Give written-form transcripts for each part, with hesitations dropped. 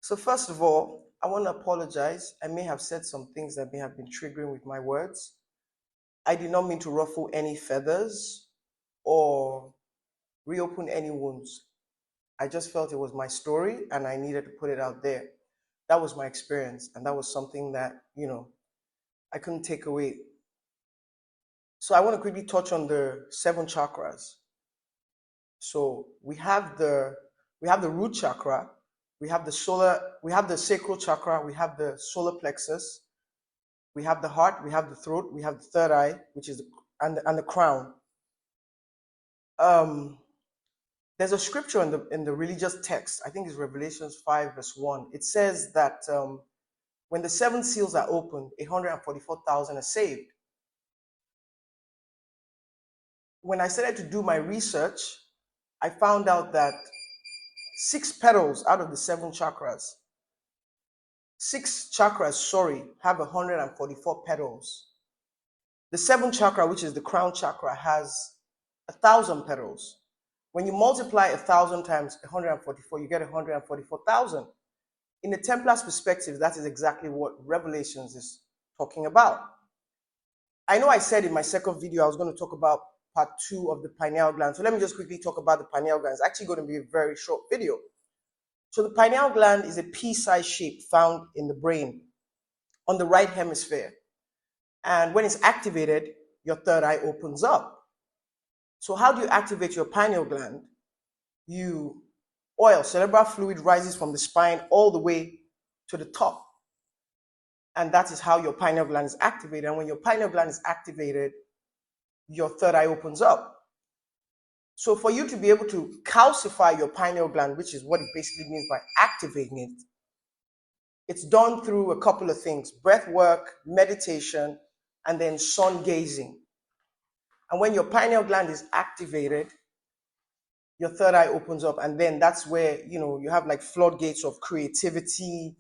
So first of all, I want to apologize. I may have said some things that may have been triggering with my words. I did not mean to ruffle any feathers or reopen any wounds. I just felt it was my story and I needed to put it out there. That was my experience, and that was something that, I couldn't take away. So I want to quickly touch on the 7 chakras. So we have the root chakra, we have the sacral chakra, we have the solar plexus, we have the heart, we have the throat, we have the third eye, which is and the crown. There's a scripture in the religious text, I think it's Revelations 5 verse 1. It says that when the 7 seals are opened, 144,000 are saved. When I started to do my research, I found out that 6 petals out of the 7 chakras, 6 chakras, have 144 petals. The 7th chakra, which is the crown chakra, has 1,000 petals. When you multiply 1,000 times 144, you get 144,000. In the Templar's perspective, that is exactly what Revelations is talking about. I know I said in my second video I was going to talk about part 2 of the pineal gland. So let me just quickly talk about the pineal gland. It's actually going to be a very short video. So the pineal gland is a pea-sized shape found in the brain on the right hemisphere. And when it's activated, your third eye opens up. So how do you activate your pineal gland? Cerebral fluid rises from the spine all the way to the top. And that is how your pineal gland is activated. And when your pineal gland is activated, your third eye opens up. So for you to be able to calcify your pineal gland, which is what it basically means by activating it, it's done through a couple of things: breath work, meditation, and then sun gazing. And when your pineal gland is activated, your third eye opens up, and then that's where, you have like floodgates of creativity,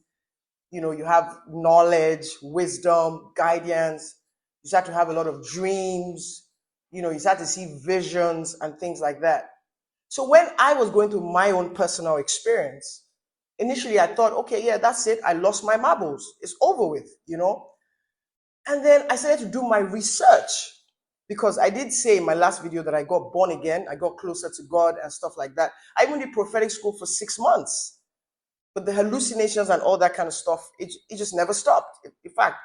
you have knowledge, wisdom, guidance. You start to have a lot of dreams, you start to see visions and things like that. So when I was going through my own personal experience, initially I thought, okay, yeah, that's it. I lost my marbles. It's over with, And then I started to do my research, because I did say in my last video that I got born again, I got closer to God and stuff like that. I even did prophetic school for 6 months. But the hallucinations and all that kind of stuff, it just never stopped. In fact,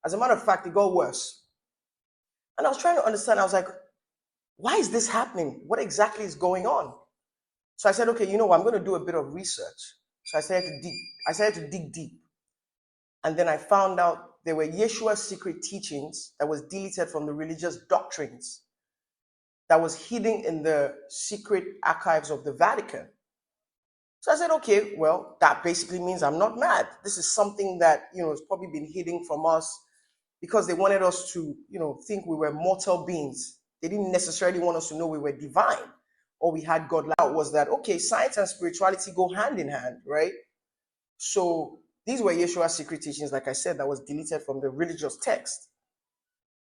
as a matter of fact, it got worse. And I was trying to understand. I was like, why is this happening? What exactly is going on? So I said, okay, you know what? I'm going to do a bit of research. So I started to dig deep. And then I found out there were Yeshua's secret teachings that was deleted from the religious doctrines that was hidden in the secret archives of the Vatican. So I said, okay, well, that basically means I'm not mad. This is something that, has probably been hidden from us because they wanted us to, think we were mortal beings. They didn't necessarily want us to know we were divine or we had God. Was that, okay, science and spirituality go hand in hand, right? So these were Yeshua's secret teachings, like I said, that was deleted from the religious text.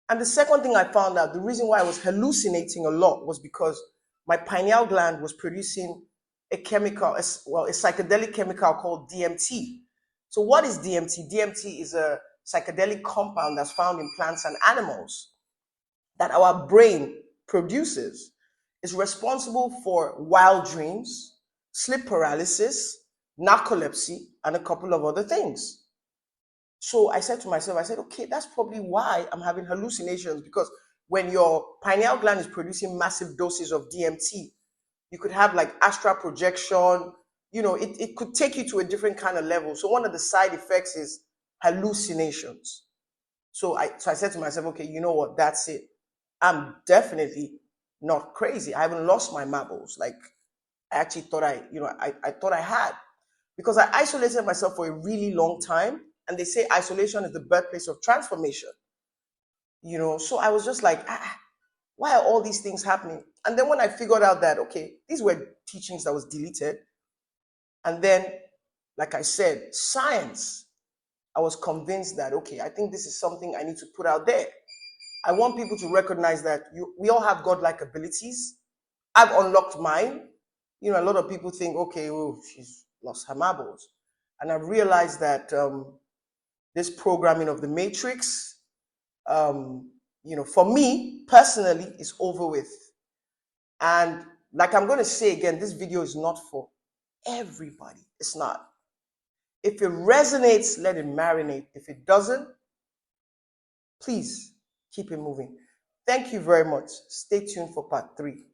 And the second thing I found out, the reason why I was hallucinating a lot was because my pineal gland was producing a chemical, a psychedelic chemical called DMT. So what is DMT? DMT is a psychedelic compound that's found in plants and animals that our brain produces. It's responsible for wild dreams, sleep paralysis, narcolepsy, and a couple of other things. So I said to myself, okay, that's probably why I'm having hallucinations, because when your pineal gland is producing massive doses of DMT, you could have like astral projection, it could take you to a different kind of level. So one of the side effects is hallucinations. So I said to myself, okay, you know what, that's it. I'm definitely not crazy. I haven't lost my marbles. Like I actually thought I thought I had, because I isolated myself for a really long time. And they say isolation is the birthplace of transformation. So I was just like, why are all these things happening? And then when I figured out that, okay, these were teachings that was deleted. And then, like I said, science, I was convinced that, okay, I think this is something I need to put out there. I want people to recognize that we all have godlike abilities. I've unlocked mine. A lot of people think, okay, she's lost her marbles. And I've realized that this programming of the matrix, for me personally, is over with. And like I'm going to say again, this video is not for everybody. It's not. If it resonates, let it marinate. If it doesn't, please keep it moving. Thank you very much. Stay tuned for part 3.